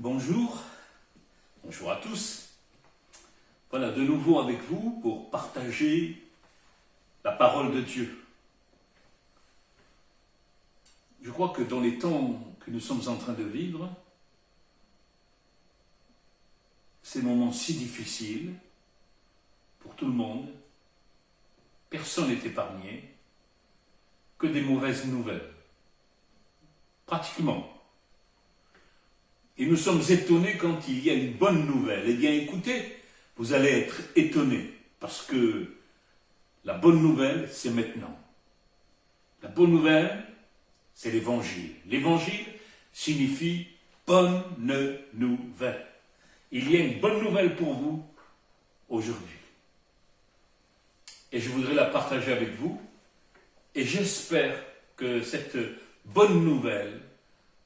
Bonjour, bonjour à tous. Voilà, de nouveau avec vous pour partager la parole de Dieu. Je crois que dans les temps que nous sommes en train de vivre, ces moments si difficiles pour tout le monde, personne n'est épargné, que des mauvaises nouvelles. Pratiquement. Et nous sommes étonnés quand il y a une bonne nouvelle. Eh bien écoutez, vous allez être étonnés, parce que la bonne nouvelle, c'est maintenant. La bonne nouvelle, c'est l'évangile. L'évangile signifie bonne nouvelle. Il y a une bonne nouvelle pour vous aujourd'hui. Et je voudrais la partager avec vous. Et j'espère que cette bonne nouvelle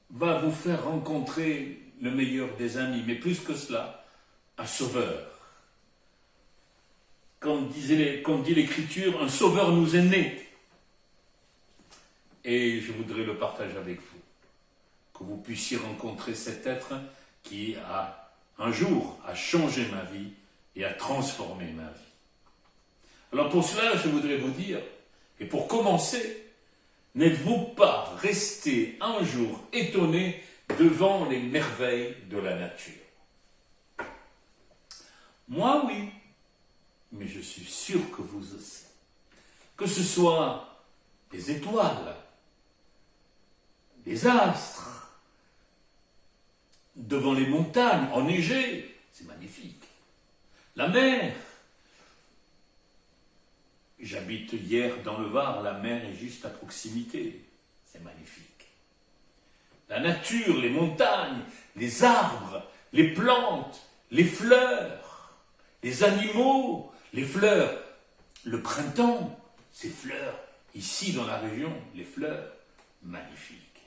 va vous faire rencontrer le meilleur des amis, mais plus que cela, un sauveur. Comme dit l'Écriture, un sauveur nous est né. Et je voudrais le partager avec vous. Que vous puissiez rencontrer cet être qui un jour a changé ma vie et a transformé ma vie. Alors pour cela, je voudrais vous dire, et pour commencer, n'êtes-vous pas resté un jour étonné devant les merveilles de la nature? Moi, oui, mais je suis sûr que vous aussi. Que ce soit les étoiles, les astres, devant les montagnes enneigées, c'est magnifique. La mer. J'habite hier dans le Var, la mer est juste à proximité, c'est magnifique. La nature, les montagnes, les arbres, les plantes, les fleurs, les animaux, les fleurs, le printemps, ces fleurs, ici dans la région, les fleurs, magnifiques.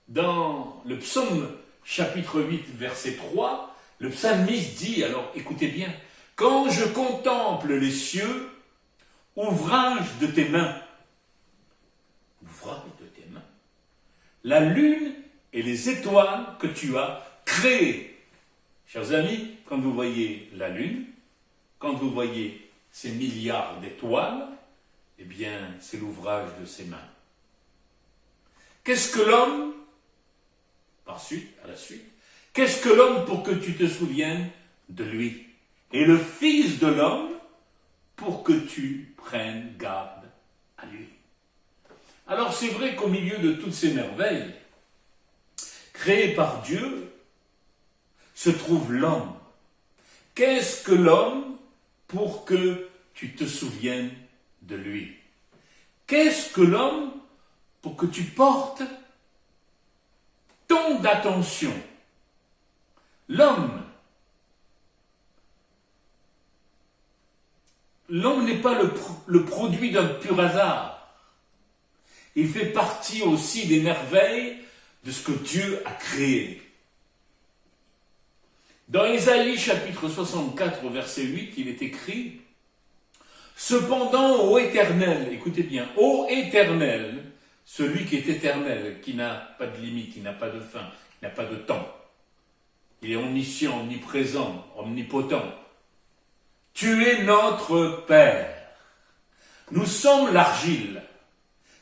Dans le psaume chapitre 8, verset 3, le psalmiste dit, alors écoutez bien, « Quand je contemple les cieux, ouvrage de tes mains, ouvrage de tes mains, la lune et les étoiles que tu as créées. » Chers amis, quand vous voyez la lune, quand vous voyez ces milliards d'étoiles, eh bien, c'est l'ouvrage de ses mains. Qu'est-ce que l'homme, à la suite, qu'est-ce que l'homme pour que tu te souviennes de lui? Et le Fils de l'homme pour que tu prennes garde à lui. Alors c'est vrai qu'au milieu de toutes ces merveilles, créées par Dieu, se trouve l'homme. Qu'est-ce que l'homme pour que tu te souviennes de lui? Qu'est-ce que l'homme pour que tu portes ton attention? L'homme n'est pas le produit d'un pur hasard. Il fait partie aussi des merveilles de ce que Dieu a créé. Dans Ésaïe chapitre 64, verset 8, il est écrit « Cependant, ô Éternel, écoutez bien, ô Éternel, celui qui est éternel, qui n'a pas de limite, qui n'a pas de fin, qui n'a pas de temps, il est omniscient, omniprésent, omnipotent. Tu es notre Père. Nous sommes l'argile.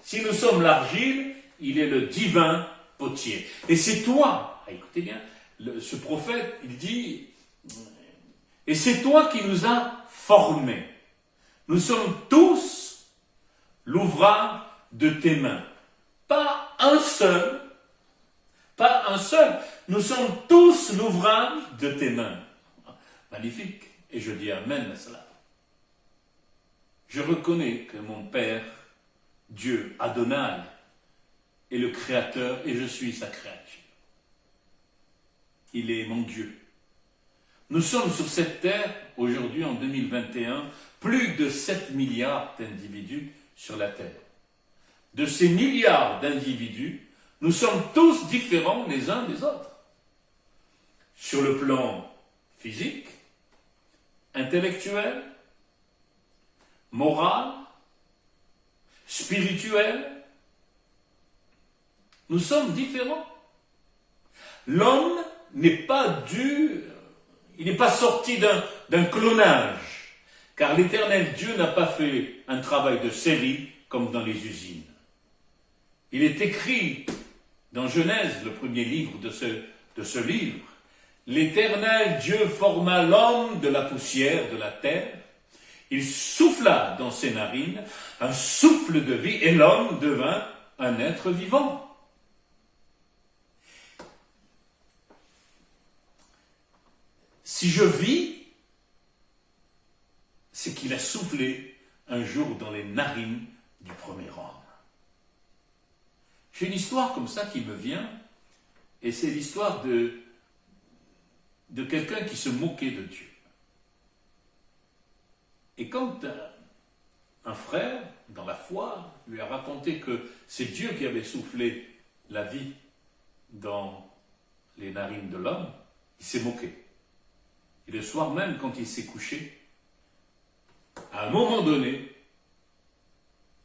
Si nous sommes l'argile, il est le divin potier. Et c'est toi, écoutez bien, ce prophète, il dit, et c'est toi qui nous as formés. Nous sommes tous l'ouvrage de tes mains. Pas un seul. Nous sommes tous l'ouvrage de tes mains. Magnifique. Et je dis amen à cela. Je reconnais que mon Père, Dieu, Adonai, est le Créateur et je suis sa créature. Il est mon Dieu. Nous sommes sur cette terre, aujourd'hui en 2021, plus de 7 milliards d'individus sur la terre. De ces milliards d'individus, nous sommes tous différents les uns des autres. Sur le plan physique, intellectuel, moral, spirituel, nous sommes différents. L'homme n'est pas il n'est pas sorti d'un clonage, car l'Éternel Dieu n'a pas fait un travail de série comme dans les usines. Il est écrit dans Genèse, le premier livre de ce livre, l'Éternel Dieu forma l'homme de la poussière de la terre, il souffla dans ses narines un souffle de vie et l'homme devint un être vivant. Si je vis, c'est qu'il a soufflé un jour dans les narines du premier homme. J'ai une histoire comme ça qui me vient, et c'est l'histoire de quelqu'un qui se moquait de Dieu. Et quand un frère, dans la foi, lui a raconté que c'est Dieu qui avait soufflé la vie dans les narines de l'homme, il s'est moqué. Et le soir même, quand il s'est couché, à un moment donné,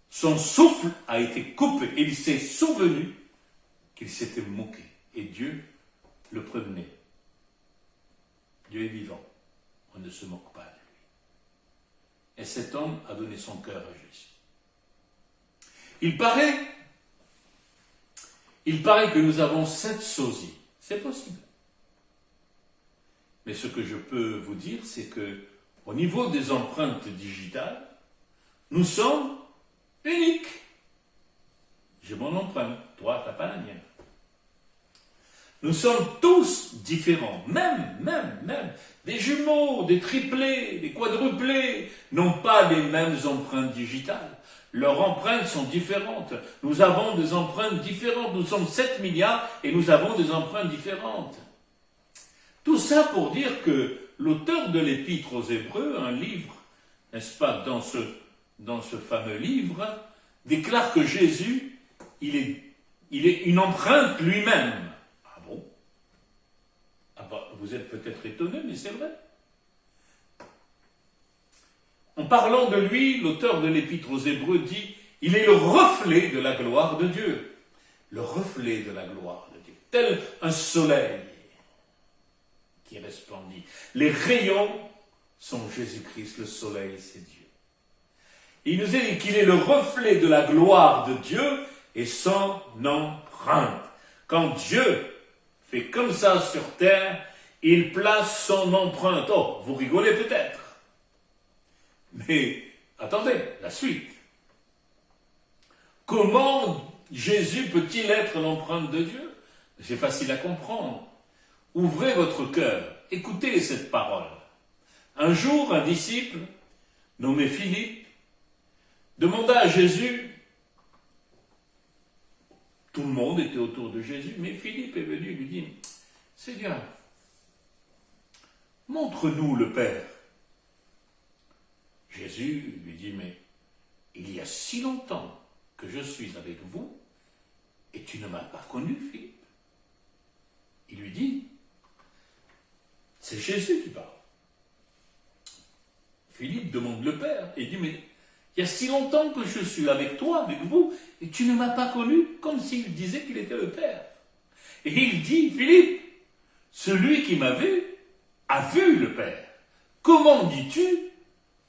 son souffle a été coupé et il s'est souvenu qu'il s'était moqué. Et Dieu le prévenait. Dieu est vivant, on ne se moque pas de lui. Et cet homme a donné son cœur à Jésus. Il paraît que nous avons 7 sosies. C'est possible. Mais ce que je peux vous dire, c'est que au niveau des empreintes digitales, nous sommes uniques. J'ai mon empreinte, toi, tu n'as pas la mienne. Nous sommes tous différents, même, des jumeaux, des triplés, des quadruplés, n'ont pas les mêmes empreintes digitales. Leurs empreintes sont différentes. Nous avons des empreintes différentes. Nous sommes 7 milliards et nous avons des empreintes différentes. Tout ça pour dire que l'auteur de l'Épître aux Hébreux, un livre, n'est-ce pas, dans ce fameux livre, déclare que Jésus, il est une empreinte lui-même. Ah bon? Ah bah, vous êtes peut-être étonné, mais c'est vrai. En parlant de lui, l'auteur de l'Épître aux Hébreux dit, il est le reflet de la gloire de Dieu. Le reflet de la gloire de Dieu. Tel un soleil qui resplendit. Les rayons sont Jésus-Christ, le soleil, c'est Dieu. Il nous dit qu'il est le reflet de la gloire de Dieu et son empreinte. Quand Dieu fait comme ça sur terre, il place son empreinte. Oh, vous rigolez peut-être. Mais attendez, la suite. Comment Jésus peut-il être l'empreinte de Dieu? C'est facile à comprendre. Ouvrez votre cœur, écoutez cette parole. Un jour, un disciple, nommé Philippe, demanda à Jésus, tout le monde était autour de Jésus, mais Philippe est venu et lui dit, Seigneur, montre-nous le Père. Jésus lui dit, mais il y a si longtemps que je suis avec vous et tu ne m'as pas connu, Philippe. Il lui dit, c'est Jésus qui parle. Philippe demande le Père et dit, mais il y a si longtemps que je suis avec toi, avec vous, et tu ne m'as pas connu, comme s'il disait qu'il était le Père. Et il dit, Philippe, celui qui m'a vu a vu le Père. Comment dis-tu?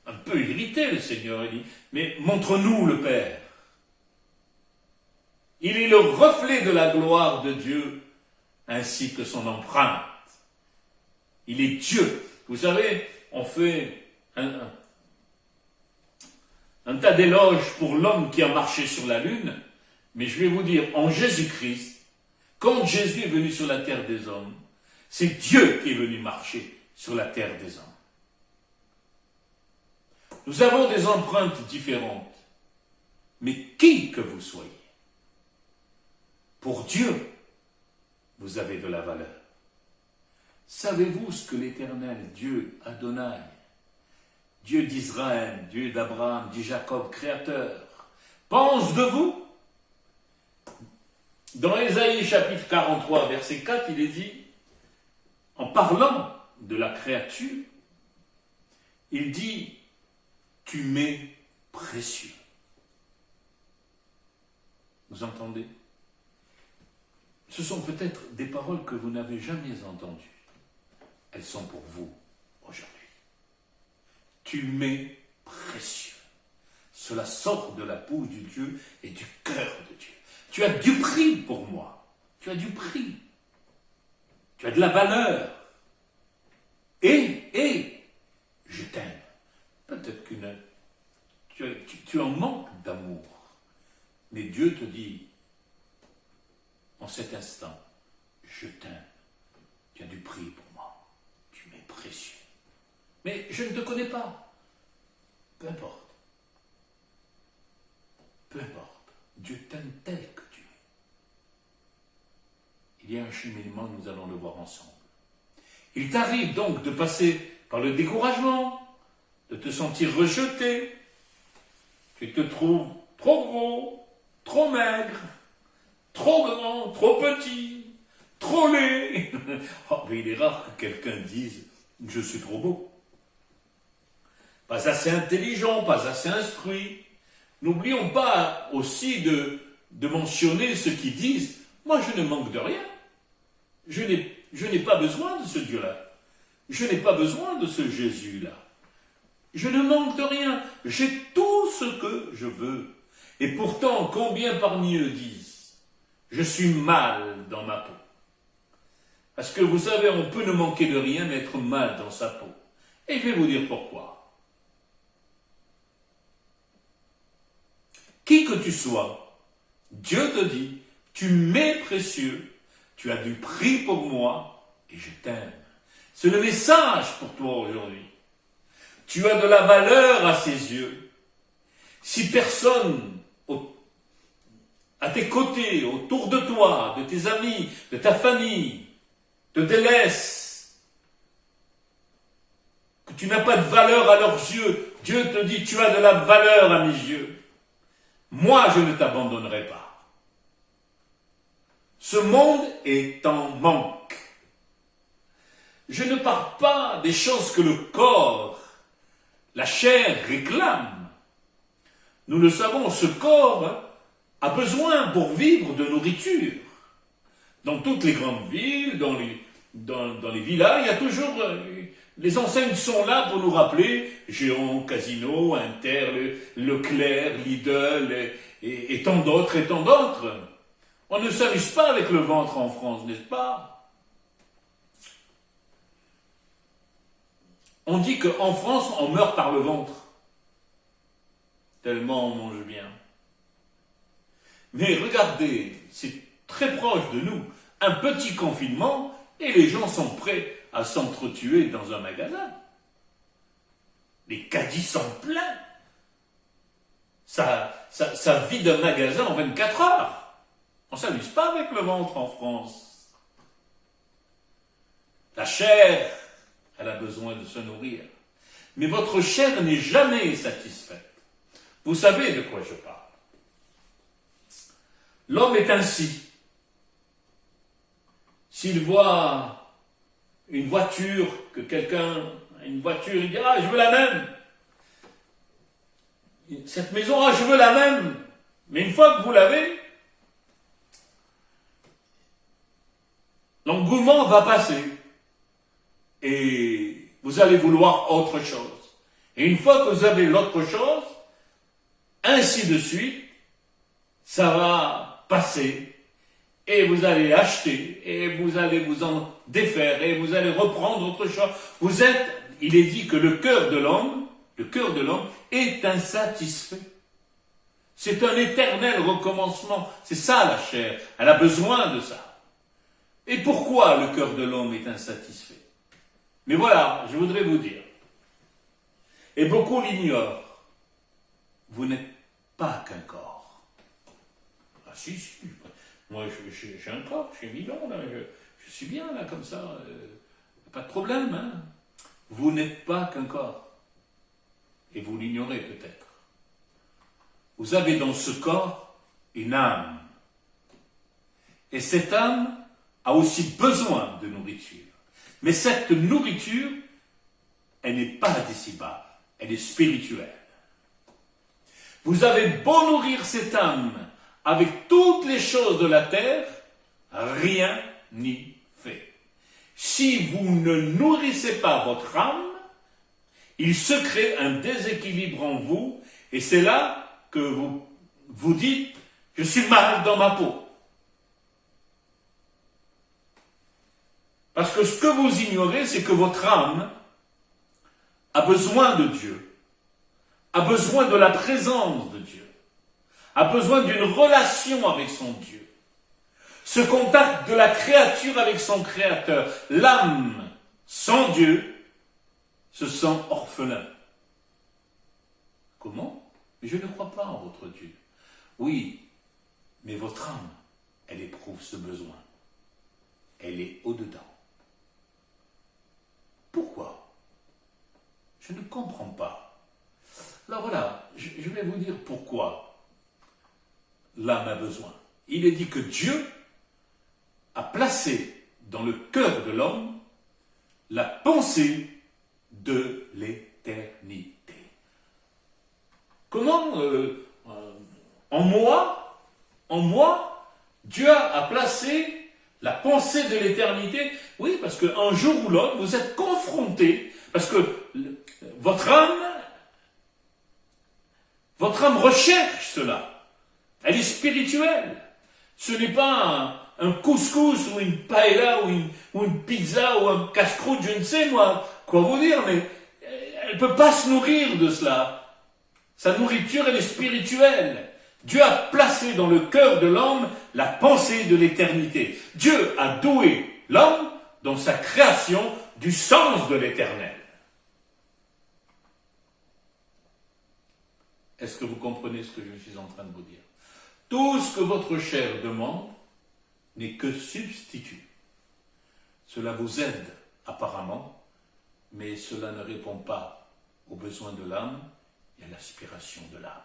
Un peu irrité, le Seigneur, il dit, mais montre-nous le Père. Il est le reflet de la gloire de Dieu, ainsi que son empreinte. Il est Dieu. Vous savez, on fait un tas d'éloges pour l'homme qui a marché sur la lune, mais je vais vous dire, en Jésus-Christ, quand Jésus est venu sur la terre des hommes, c'est Dieu qui est venu marcher sur la terre des hommes. Nous avons des empreintes différentes, mais qui que vous soyez, pour Dieu, vous avez de la valeur. Savez-vous ce que l'Éternel, Dieu Adonai, Dieu d'Israël, Dieu d'Abraham, dit Jacob, Créateur, pense de vous? Dans Ésaïe chapitre 43, verset 4, il est dit, en parlant de la créature, il dit, tu m'es précieux. Vous entendez? ce sont peut-être des paroles que vous n'avez jamais entendues. Elles sont pour vous aujourd'hui. Tu m'es précieux. Cela sort de la bouche du Dieu et du cœur de Dieu. Tu as du prix pour moi. Tu as du prix. Tu as de la valeur. Et, je t'aime. Peut-être que tu en manques d'amour. Mais Dieu te dit, en cet instant, je t'aime. Tu as du prix pour moi. Tu m'es précieux. Mais je ne te connais pas. Peu importe. Peu importe. Dieu t'aime tel que tu es. Il y a un cheminement, nous allons le voir ensemble. Il t'arrive donc de passer par le découragement, de te sentir rejeté. Tu te trouves trop gros, trop maigre, trop grand, trop petit, trop laid. Oh, mais il est rare que quelqu'un dise « je suis trop beau ». Pas assez intelligent, pas assez instruit. N'oublions pas aussi de mentionner ceux qui disent « moi je ne manque de rien, je n'ai pas besoin de ce Dieu-là, je n'ai pas besoin de ce Jésus-là, je ne manque de rien, j'ai tout ce que je veux. » Et pourtant, combien parmi eux disent « je suis mal dans ma peau ». Parce que vous savez, on peut ne manquer de rien, mais être mal dans sa peau. Et je vais vous dire pourquoi. Qui que tu sois, Dieu te dit, tu m'es précieux, tu as du prix pour moi et je t'aime. C'est le message pour toi aujourd'hui. Tu as de la valeur à ses yeux. Si personne à tes côtés, autour de toi, de tes amis, de ta famille, te délaisse, que tu n'as pas de valeur à leurs yeux, Dieu te dit, tu as de la valeur à mes yeux. Moi, je ne t'abandonnerai pas. Ce monde est en manque. Je ne parle pas des choses que le corps, la chair réclame. Nous le savons, ce corps a besoin pour vivre de nourriture. Dans toutes les grandes villes, dans les villas, il y a toujours... les enseignes sont là pour nous rappeler Géant, Casino, Inter, Leclerc, Lidl et tant d'autres et tant d'autres. On ne s'amuse pas avec le ventre en France, n'est-ce pas? On dit qu'en France, on meurt par le ventre. Tellement on mange bien. Mais regardez, c'est très proche de nous. Un petit confinement et les gens sont prêts à s'entretuer dans un magasin. Les caddies sont pleins. Ça vide un magasin en 24 heures. On ne s'amuse pas avec le ventre en France. La chair, elle a besoin de se nourrir. Mais votre chair n'est jamais satisfaite. Vous savez de quoi je parle. L'homme est ainsi. S'il voit une voiture, que quelqu'un a une voiture, il dit « ah, je veux la même ». Cette maison, ah, je veux la même. Mais une fois que vous l'avez, l'engouement va passer. Et vous allez vouloir autre chose. Et une fois que vous avez l'autre chose, ainsi de suite, ça va passer. Et vous allez acheter, et vous allez vous en défaire, et vous allez reprendre autre chose. Vous êtes, il est dit que le cœur de l'homme est insatisfait. C'est un éternel recommencement. C'est ça la chair. Elle a besoin de ça. Et pourquoi le cœur de l'homme est insatisfait? Mais voilà, je voudrais vous dire. Et beaucoup l'ignorent. Vous n'êtes pas qu'un corps. Ah si. Moi, j'ai un corps, je suis vivant, là, je suis bien, là, comme ça, pas de problème, hein. Vous n'êtes pas qu'un corps. Et vous l'ignorez peut-être. Vous avez dans ce corps une âme. Et cette âme a aussi besoin de nourriture. Mais cette nourriture, elle n'est pas d'ici-bas, elle est spirituelle. Vous avez beau nourrir cette âme avec toutes les choses de la terre, rien n'y fait. Si vous ne nourrissez pas votre âme, il se crée un déséquilibre en vous, et c'est là que vous vous dites, je suis mal dans ma peau. Parce que ce que vous ignorez, c'est que votre âme a besoin de Dieu, a besoin de la présence de Dieu, a besoin d'une relation avec son Dieu. Ce contact de la créature avec son créateur. L'âme sans Dieu se sent orphelin. Comment? Mais je ne crois pas en votre Dieu. Oui, mais votre âme, elle éprouve ce besoin. Elle est au-dedans. Pourquoi? Je ne comprends pas. Alors voilà, je vais vous dire pourquoi l'âme a besoin. Il est dit que Dieu a placé dans le cœur de l'homme la pensée de l'éternité. Comment en moi, Dieu a placé la pensée de l'éternité? Oui, parce qu'un jour ou l'autre, vous êtes confronté, parce que votre âme recherche cela. Elle est spirituelle. Ce n'est pas un couscous ou une paella ou une pizza ou un casse-croûte, je ne sais moi quoi vous dire, mais elle ne peut pas se nourrir de cela. Sa nourriture, elle est spirituelle. Dieu a placé dans le cœur de l'homme la pensée de l'éternité. Dieu a doué l'homme, dans sa création, du sens de l'éternel. Est-ce que vous comprenez ce que je suis en train de vous dire? Tout ce que votre chair demande n'est que substitut. Cela vous aide apparemment, mais cela ne répond pas aux besoins de l'âme et à l'aspiration de l'âme.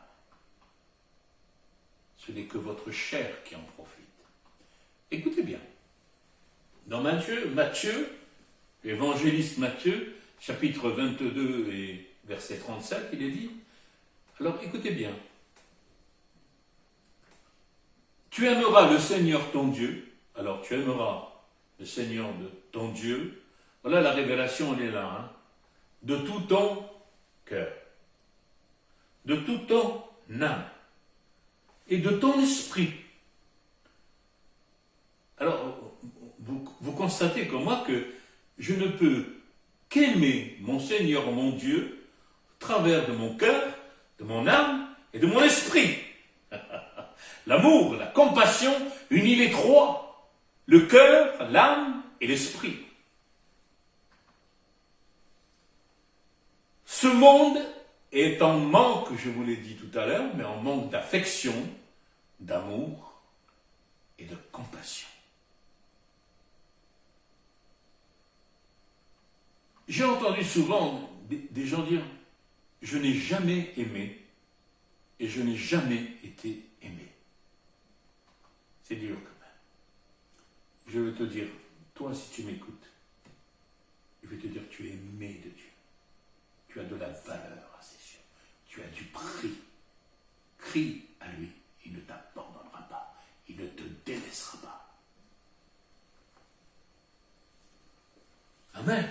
Ce n'est que votre chair qui en profite. Écoutez bien. Dans Matthieu, l'évangéliste Matthieu, chapitre 22 et verset 37, il est dit, alors écoutez bien, tu aimeras le Seigneur ton Dieu, alors tu aimeras le Seigneur de ton Dieu, voilà la révélation, elle est là, hein, de tout ton cœur, de toute ton âme et de ton esprit. Alors, vous constatez comme moi que je ne peux qu'aimer mon Seigneur, mon Dieu, au travers de mon cœur, de mon âme et de mon esprit. L'amour, la compassion unit les trois, le cœur, l'âme et l'esprit. Ce monde est en manque, je vous l'ai dit tout à l'heure, mais en manque d'affection, d'amour et de compassion. J'ai entendu souvent des gens dire « Je n'ai jamais aimé et je n'ai jamais été aimé ». C'est dur quand même. Je veux te dire, toi si tu m'écoutes, je vais te dire tu es aimé de Dieu. Tu as de la valeur à ses yeux. Tu as du prix. Crie à lui, il ne t'abandonnera pas. Il ne te délaissera pas. Amen.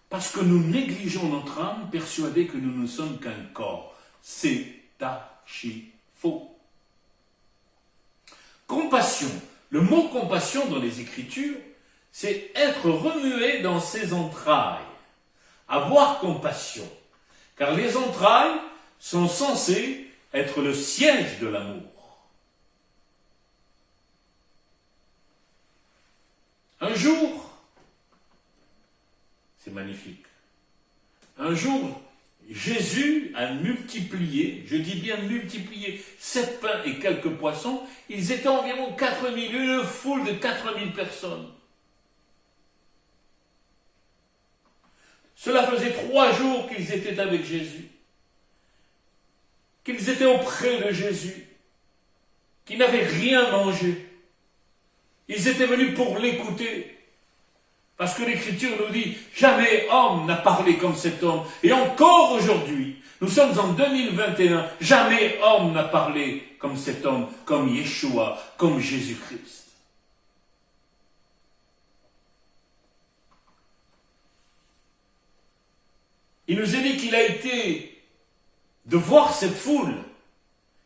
Parce que nous négligeons notre âme, persuadés que nous ne sommes qu'un corps. C'est archi faux. Compassion. Le mot compassion dans les Écritures, c'est être remué dans ses entrailles. Avoir compassion. Car les entrailles sont censées être le siège de l'amour. Un jour, c'est magnifique, un jour, Jésus a multiplié, je dis bien multiplié, 7 pains et quelques poissons. Ils étaient environ 4000, une foule de 4000 personnes. Cela faisait 3 jours qu'ils étaient avec Jésus, qu'ils étaient auprès de Jésus, qu'ils n'avaient rien mangé. Ils étaient venus pour l'écouter. Parce que l'Écriture nous dit, jamais homme n'a parlé comme cet homme. Et encore aujourd'hui, nous sommes en 2021, jamais homme n'a parlé comme cet homme, comme Yeshua, comme Jésus-Christ. Il nous a dit qu'il a été de voir cette foule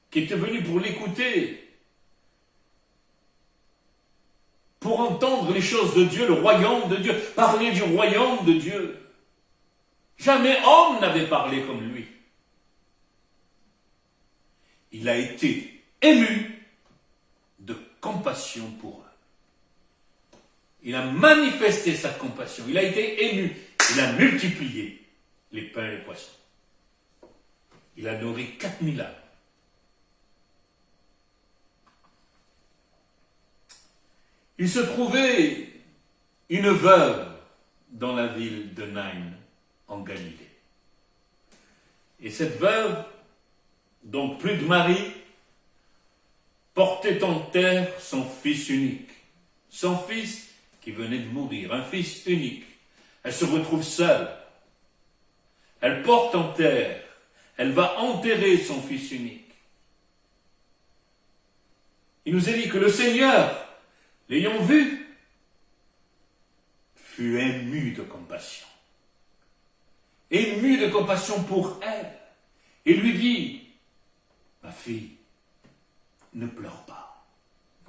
qui était venue pour l'écouter, pour entendre les choses de Dieu, le royaume de Dieu, parler du royaume de Dieu. Jamais homme n'avait parlé comme lui. Il a été ému de compassion pour eux. Il a manifesté sa compassion. Il a été ému. Il a multiplié les pains et les poissons. Il a nourri 4000 âmes. Il se trouvait une veuve dans la ville de Naïn, en Galilée. Et cette veuve, donc plus de mari, portait en terre son fils unique. Son fils qui venait de mourir, un fils unique. Elle se retrouve seule. Elle porte en terre. Elle va enterrer son fils unique. Il nous est dit que le Seigneur, l'ayant vu, fut ému de compassion. Ému de compassion pour elle. Et lui dit, ma fille, ne pleure pas,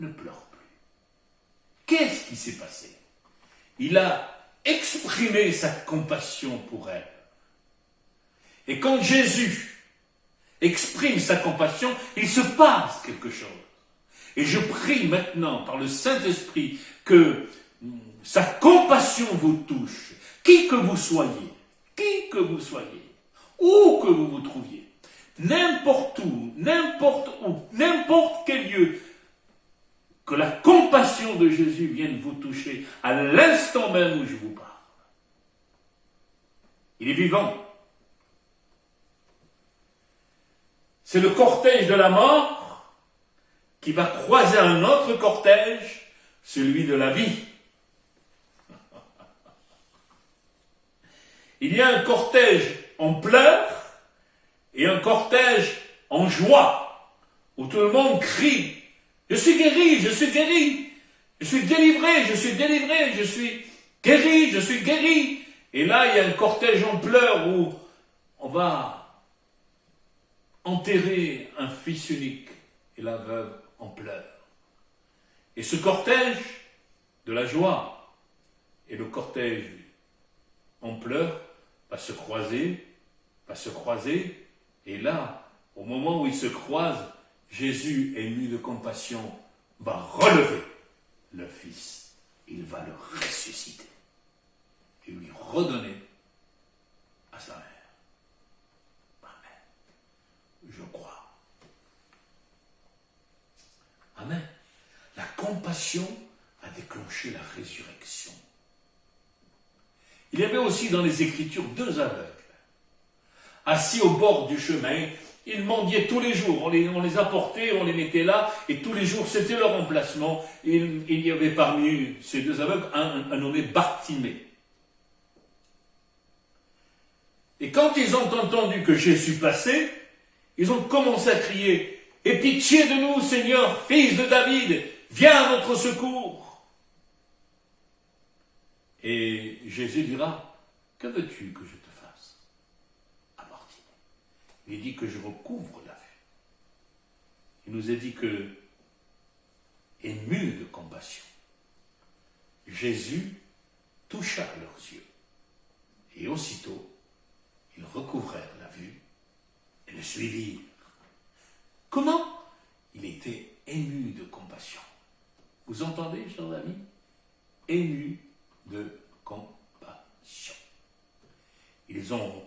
ne pleure plus. Qu'est-ce qui s'est passé? Il a exprimé sa compassion pour elle. Et quand Jésus exprime sa compassion, il se passe quelque chose. Et je prie maintenant par le Saint-Esprit que sa compassion vous touche, qui que vous soyez, où que vous vous trouviez, n'importe où, n'importe quel lieu, que la compassion de Jésus vienne vous toucher à l'instant même où je vous parle. Il est vivant. C'est le cortège de la mort qui va croiser un autre cortège, celui de la vie. Il y a un cortège en pleurs et un cortège en joie, où tout le monde crie « Je suis guéri, je suis guéri, je suis délivré, je suis délivré, je suis guéri, je suis guéri ». Et là, il y a un cortège en pleurs où on va enterrer un fils unique et la veuve en pleurs. Et ce cortège de la joie et le cortège en pleurs va se croiser, et là, au moment où ils se croisent, Jésus, ému de compassion, va relever le Fils. Il va le ressusciter et lui redonner à sa mère. Amen. Je crois. Amen. La compassion a déclenché la résurrection. Il y avait aussi dans les Écritures 2 aveugles, assis au bord du chemin. Ils mendiaient tous les jours, on les apportait, on les mettait là, et tous les jours, c'était leur emplacement. Il y avait parmi ces 2 aveugles un nommé Bartimée. Et quand ils ont entendu que Jésus passait, ils ont commencé à crier « Aie pitié de nous, Seigneur, fils de David, viens à notre secours !» Et Jésus dira « Que veux-tu que je te fasse ?» à Bartimée. Il dit que je recouvre la vue. Il nous a dit que, ému de compassion, Jésus toucha leurs yeux. Et aussitôt, ils recouvrèrent la vue et le suivirent. Comment? Il était ému de compassion. Vous entendez, chers amis? Ému de compassion. Ils ont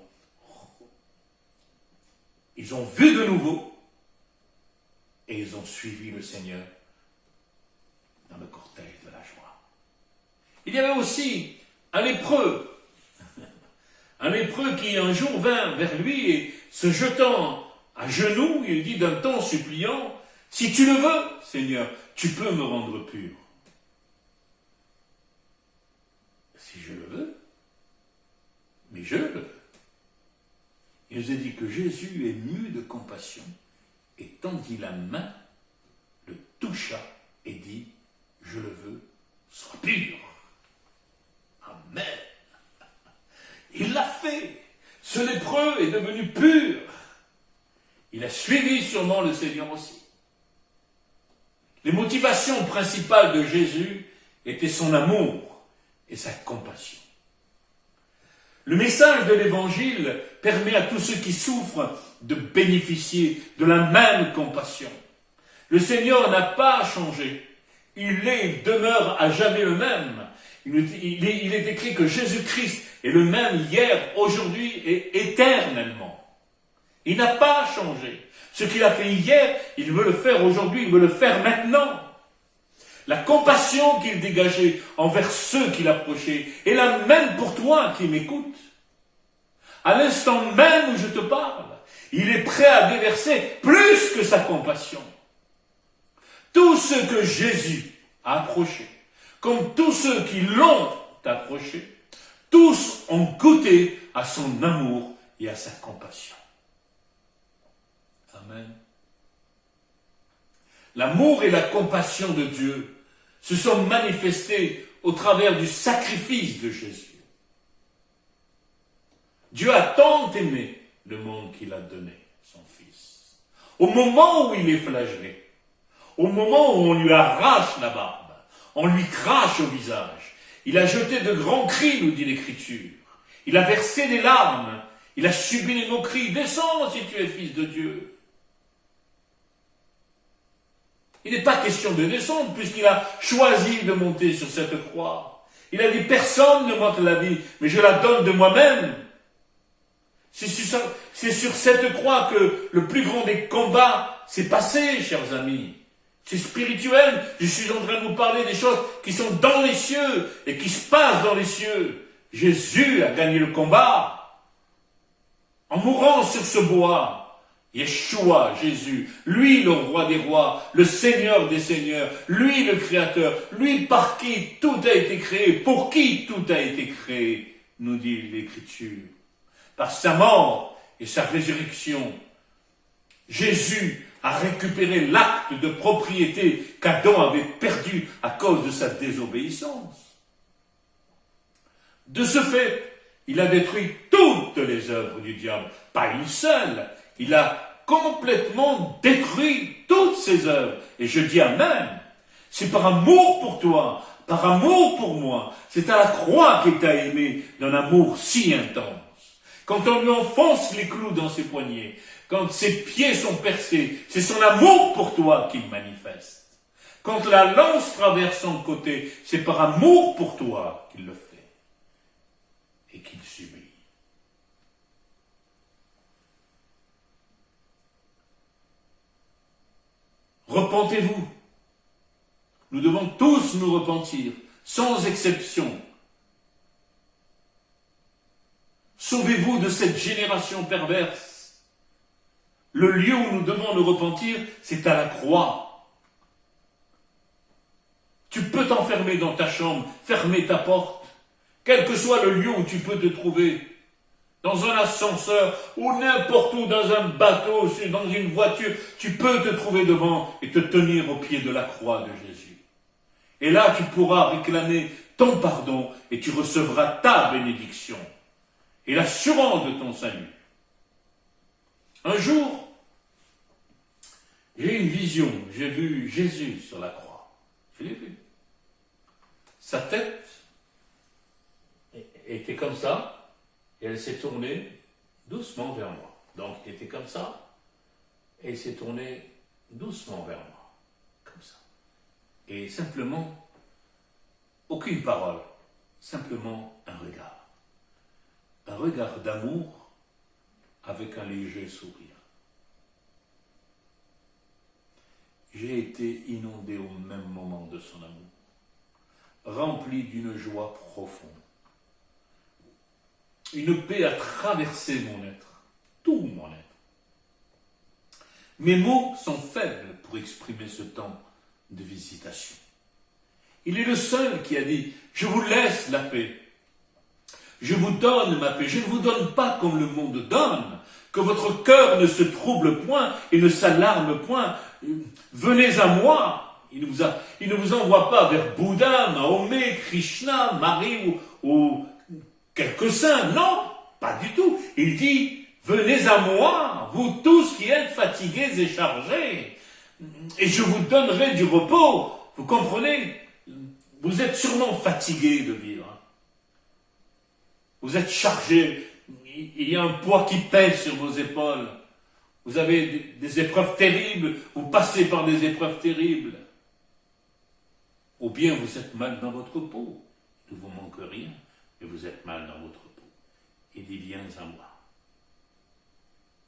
vu de nouveau et ils ont suivi le Seigneur dans le cortège de la joie. Il y avait aussi un lépreux qui un jour vint vers lui et se jetant à genoux, il dit d'un ton suppliant « Si tu le veux, Seigneur, tu peux me rendre pur. » si je le veux, mais je le veux. Il nous a dit que Jésus est mu de compassion et tendit la main, le toucha et dit, je le veux, sois pur. Amen. Il l'a fait. Ce lépreux est devenu pur. Il a suivi sûrement le Seigneur aussi. Les motivations principales de Jésus étaient son amour et sa compassion. Le message de l'Évangile permet à tous ceux qui souffrent de bénéficier de la même compassion. Le Seigneur n'a pas changé. Il est, il demeure à jamais le même. Il est écrit que Jésus-Christ est le même hier, aujourd'hui et éternellement. Il n'a pas changé. Ce qu'il a fait hier, il veut le faire aujourd'hui, il veut le faire maintenant. La compassion qu'il dégageait envers ceux qui l'approchaient est la même pour toi qui m'écoutes. À l'instant même où je te parle, il est prêt à déverser plus que sa compassion. Tous ceux que Jésus a approchés, comme tous ceux qui l'ont approché, tous ont goûté à son amour et à sa compassion. Amen. L'amour et la compassion de Dieu se sont manifestés au travers du sacrifice de Jésus. Dieu a tant aimé le monde qu'il a donné, son Fils. Au moment où il est flagellé, au moment où on lui arrache la barbe, on lui crache au visage, il a jeté de grands cris, nous dit l'Écriture. Il a versé des larmes, il a subi les moqueries. Descends si tu es fils de Dieu. Il n'est pas question de descendre puisqu'il a choisi de monter sur cette croix. Il a dit, personne ne m'ôte la vie, mais je la donne de moi-même. C'est sur cette croix que le plus grand des combats s'est passé, chers amis. C'est spirituel. Je suis en train de vous parler des choses qui sont dans les cieux et qui se passent dans les cieux. Jésus a gagné le combat en mourant sur ce bois. Yeshua, Jésus, lui le roi des rois, le Seigneur des seigneurs, lui le Créateur, lui par qui tout a été créé, pour qui tout a été créé, nous dit l'Écriture. Par sa mort et sa résurrection, Jésus a récupéré l'acte de propriété qu'Adam avait perdu à cause de sa désobéissance. De ce fait, il a détruit toutes les œuvres du diable, pas une seule. Il a complètement détruit toutes ses œuvres. Et je dis amen. C'est par amour pour toi, par amour pour moi. C'est à la croix qu'il t'a aimé d'un amour si intense. Quand on lui enfonce les clous dans ses poignets, quand ses pieds sont percés, c'est son amour pour toi qu'il manifeste. Quand la lance traverse son côté, c'est par amour pour toi qu'il le fait et qu'il subit. Repentez-vous. Nous devons tous nous repentir, sans exception. Sauvez-vous de cette génération perverse. Le lieu où nous devons nous repentir, c'est à la croix. Tu peux t'enfermer dans ta chambre, fermer ta porte, quel que soit le lieu où tu peux te trouver, dans un ascenseur ou n'importe où, dans un bateau, dans une voiture, tu peux te trouver devant et te tenir au pied de la croix de Jésus. Et là, tu pourras réclamer ton pardon et tu recevras ta bénédiction et l'assurance de ton salut. Un jour, j'ai eu une vision, j'ai vu Jésus sur la croix. Je l'ai vu. Sa tête était comme ça, et elle s'est tournée doucement vers moi. Donc, il était comme ça, et il s'est tourné doucement vers moi, comme ça. Et simplement, aucune parole, simplement un regard. Un regard d'amour avec un léger sourire. J'ai été inondé au même moment de son amour, rempli d'une joie profonde. Une paix a traversé mon être, tout mon être. Mes mots sont faibles pour exprimer ce temps de visitation. Il est le seul qui a dit « Je vous laisse la paix, Je vous donne ma paix. Je ne vous donne pas comme le monde donne. Que votre cœur ne se trouble point et ne s'alarme point. Venez à moi. Il ne vous envoie pas vers Bouddha, Mahomet, Krishna, Marie ou quelques saints. Non, pas du tout. Il dit, venez à moi, vous tous qui êtes fatigués et chargés, et je vous donnerai du repos. Vous comprenez? Vous êtes sûrement fatigués de vivre. Vous êtes chargés. Il y a un poids qui pèse sur vos épaules. Vous avez des épreuves terribles. Vous passez par des épreuves terribles. Ou bien vous êtes mal dans votre peau. Il ne vous manque rien, mais vous êtes mal dans votre peau. Il dit, viens à moi.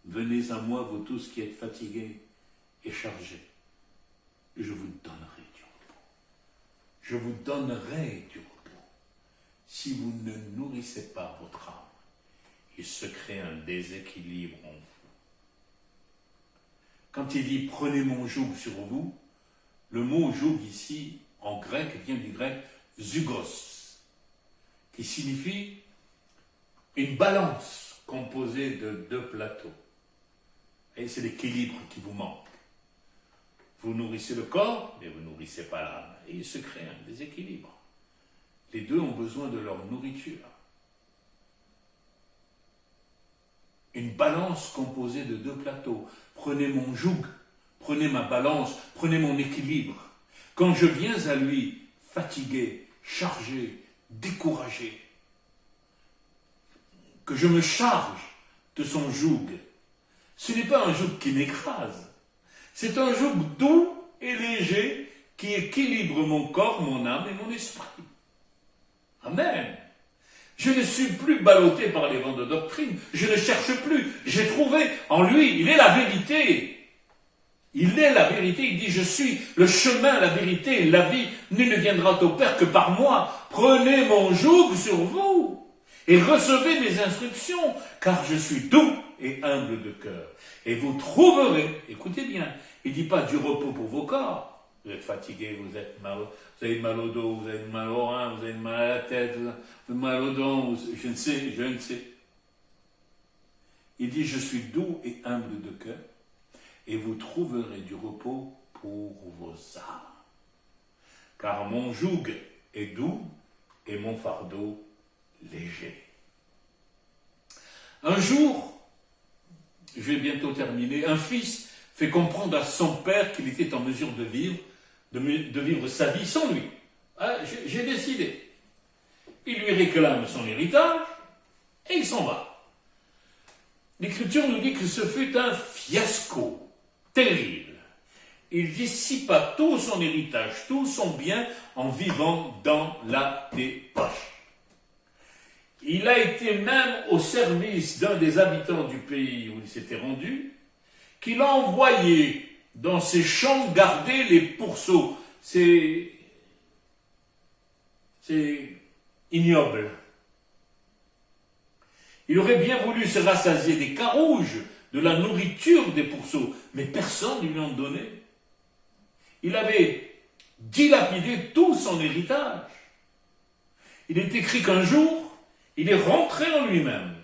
Venez à moi, vous tous qui êtes fatigués et chargés. Je vous donnerai du repos. Je vous donnerai du repos. Si vous ne nourrissez pas votre âme, il se crée un déséquilibre en vous. Quand il dit « prenez mon joug sur vous », le mot « joug » ici, en grec, vient du grec « zygos », qui signifie une balance composée de deux plateaux. Et c'est l'équilibre qui vous manque. Vous nourrissez le corps, mais vous ne nourrissez pas l'âme. Et il se crée un déséquilibre. Les deux ont besoin de leur nourriture. Une balance composée de deux plateaux. Prenez mon joug, prenez ma balance, prenez mon équilibre. Quand je viens à lui, fatigué, chargé, découragé, que je me charge de son joug, ce n'est pas un joug qui m'écrase, c'est un joug doux et léger qui équilibre mon corps, mon âme et mon esprit. Amen. Je ne suis plus ballotté par les vents de doctrine. Je ne cherche plus. J'ai trouvé en lui. Il est la vérité. Il est la vérité. Il dit, je suis le chemin, la vérité, la vie. Nul ne viendra au Père que par moi. Prenez mon joug sur vous et recevez mes instructions, car je suis doux et humble de cœur. Et vous trouverez, écoutez bien, il ne dit pas du repos pour vos corps. Vous êtes fatigué, vous avez mal au dos, vous avez mal au rein, vous avez mal à la tête, vous avez mal au dents, je ne sais. Il dit, je suis doux et humble de cœur, et vous trouverez du repos pour vos âmes. Car mon joug est doux et mon fardeau léger. Un jour, je vais bientôt terminer, un fils fait comprendre à son père qu'il était en mesure de vivre sa vie sans lui. Ah, j'ai décidé. Il lui réclame son héritage et il s'en va. L'Écriture nous dit que ce fut un fiasco terrible. Il dissipa tout son héritage, tout son bien en vivant dans la débauche. Il a été même au service d'un des habitants du pays où il s'était rendu, qui l'a envoyé dans ses champs garder les pourceaux. C'est ignoble. Il aurait bien voulu se rassasier des carouges, de la nourriture des pourceaux, mais personne ne lui en donnait. Il avait dilapidé tout son héritage. Il est écrit qu'un jour, il est rentré en lui-même.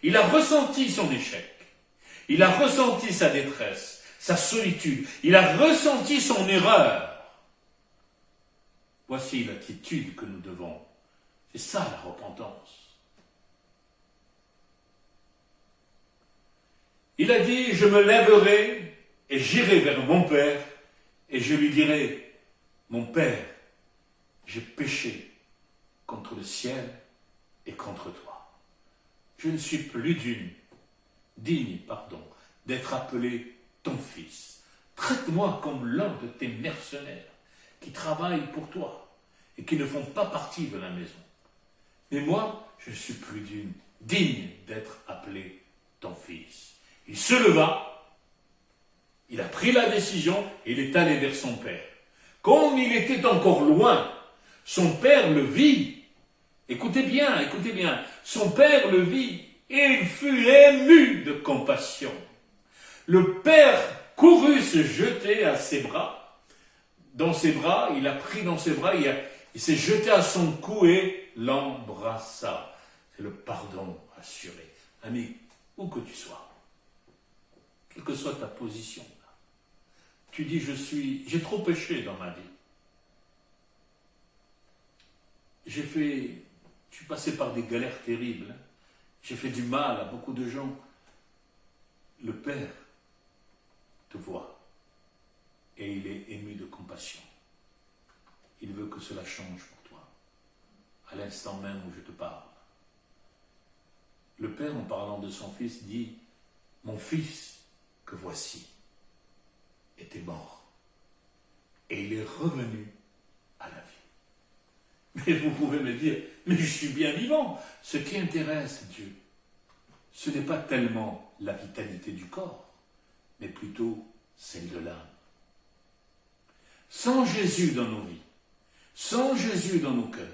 Il a ressenti son échec. Il a ressenti sa détresse, sa solitude. Il a ressenti son erreur. Voici l'attitude que nous devons. C'est ça la repentance. Il a dit, je me lèverai et j'irai vers mon Père et je lui dirai, mon Père, j'ai péché contre le ciel et contre toi. Je ne suis plus digne, d'être appelé ton fils. Traite-moi comme l'un de tes mercenaires qui travaillent pour toi et qui ne font pas partie de la maison. Mais moi, je ne suis plus digne d'être appelé ton fils. Il se leva, il a pris la décision et il est allé vers son père. Comme il était encore loin, son père le vit. Écoutez bien, son père le vit et il fut ému de compassion. Le père courut se jeter à ses bras. Dans ses bras, il a pris dans ses bras, il s'est jeté à son cou et l'embrassa. c'est le pardon assuré. Ami, où que tu sois, quelle que soit ta position, tu dis j'ai trop péché dans ma vie. Je suis passé par des galères terribles. J'ai fait du mal à beaucoup de gens. Le Père te voit et il est ému de compassion. Il veut que cela change pour toi, à l'instant même où je te parle. Le Père, en parlant de son Fils, dit « Mon Fils, que voici, était mort, et il est revenu à la vie. » Mais vous pouvez me dire « Mais je suis bien vivant !» Ce qui intéresse Dieu, ce n'est pas tellement la vitalité du corps, mais plutôt celle de l'âme. Sans Jésus dans nos vies, sans Jésus dans nos cœurs,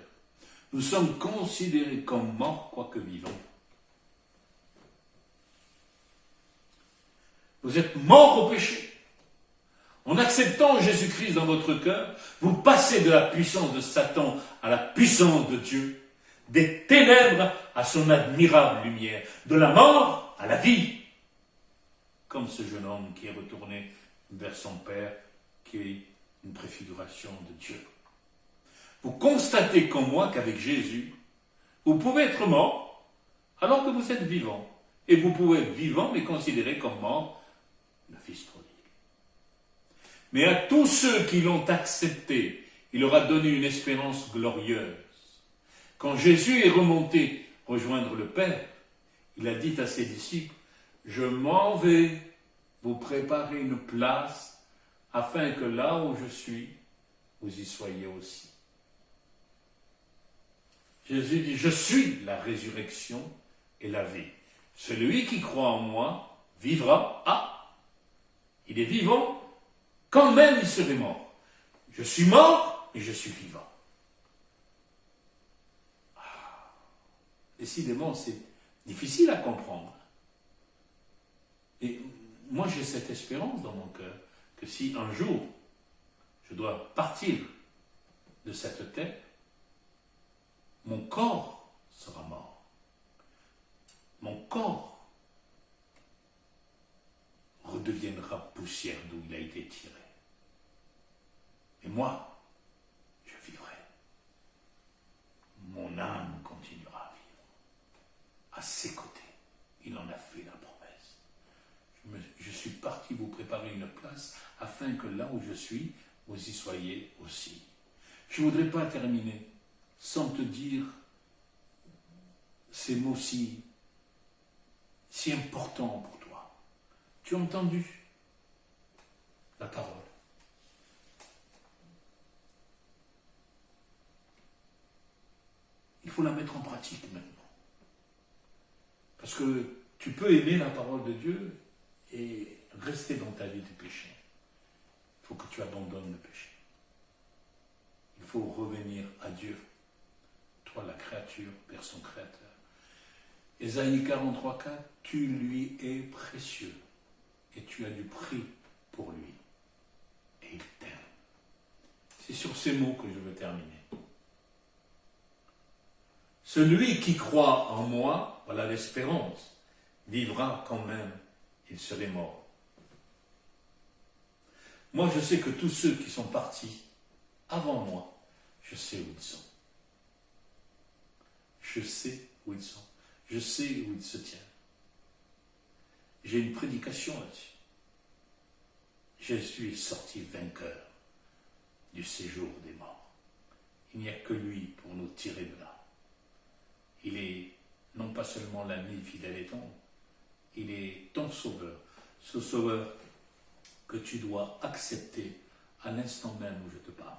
nous sommes considérés comme morts, quoique vivants. Vous êtes morts au péché. En acceptant Jésus-Christ dans votre cœur, vous passez de la puissance de Satan à la puissance de Dieu, des ténèbres à son admirable lumière, de la mort à la vie. Comme ce jeune homme qui est retourné vers son Père, qui est une préfiguration de Dieu. Vous constatez comme moi qu'avec Jésus, vous pouvez être mort alors que vous êtes vivant. Et vous pouvez être vivant mais considéré comme mort, le Fils prodigue. Mais à tous ceux qui l'ont accepté, il leur a donné une espérance glorieuse. Quand Jésus est remonté rejoindre le Père, il a dit à ses disciples, « Je m'en vais vous préparer une place afin que là où je suis, vous y soyez aussi. » Jésus dit, « Je suis la résurrection et la vie. Celui qui croit en moi vivra. » Ah, il est vivant, quand même il serait mort. Je suis mort et je suis vivant. Ah, décidément, c'est difficile à comprendre. Et moi, j'ai cette espérance dans mon cœur que si un jour je dois partir de cette terre, mon corps sera mort. Mon corps redeviendra poussière d'où il a été tiré. Et moi, je vivrai. Mon âme continuera à vivre. À ses côtés, il en a fait la promesse. Je suis parti vous préparer une place afin que là où je suis, vous y soyez aussi. Je ne voudrais pas terminer sans te dire ces mots si importants pour toi. Tu as entendu la parole. Il faut la mettre en pratique maintenant. Parce que tu peux aimer la parole de Dieu et rester dans ta vie de péché. Il faut que tu abandonnes le péché. Il faut revenir à Dieu. Toi, la créature, vers son Créateur. Ésaïe 43,4, tu lui es précieux et tu as du prix pour lui. Et il t'aime. C'est sur ces mots que je veux terminer. Celui qui croit en moi, voilà l'espérance, vivra quand même, il serait mort. Moi, je sais que tous ceux qui sont partis avant moi, je sais où ils sont. Je sais où ils sont. Je sais où ils se tiennent. J'ai une prédication là-dessus. Je suis sorti vainqueur du séjour des morts. Il n'y a que lui pour nous tirer de là. Il est non pas seulement l'ami fidèle et tendre, il est ton sauveur. Ce sauveur que tu dois accepter à l'instant même où je te parle.